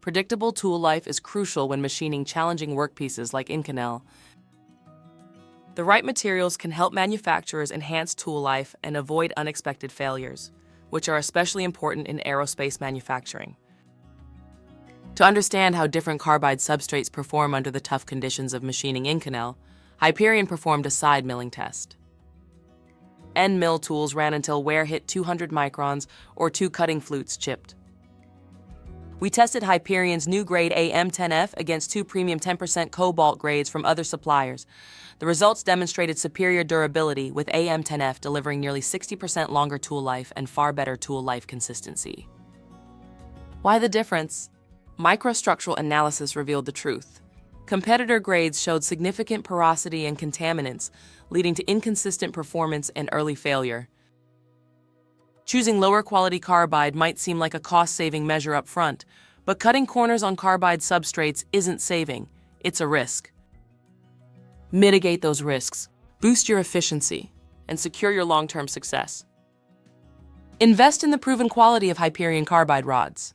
Predictable tool life is crucial when machining challenging workpieces like Inconel. The right materials can help manufacturers enhance tool life and avoid unexpected failures, which are especially important in aerospace manufacturing. To understand how different carbide substrates perform under the tough conditions of machining Inconel, Hyperion performed a side milling test. End mill tools ran until wear hit 200 microns or 2 cutting flutes chipped. We tested Hyperion's new grade AM10F against 2 premium 10% cobalt grades from other suppliers. The results demonstrated superior durability, with AM10F delivering nearly 60% longer tool life and far better tool life consistency. Why the difference? Microstructural analysis revealed the truth. Competitor grades showed significant porosity and contaminants, leading to inconsistent performance and early failure. Choosing lower quality carbide might seem like a cost-saving measure up front, but cutting corners on carbide substrates isn't saving, it's a risk. Mitigate those risks, boost your efficiency, and secure your long-term success. Invest in the proven quality of Hyperion carbide rods.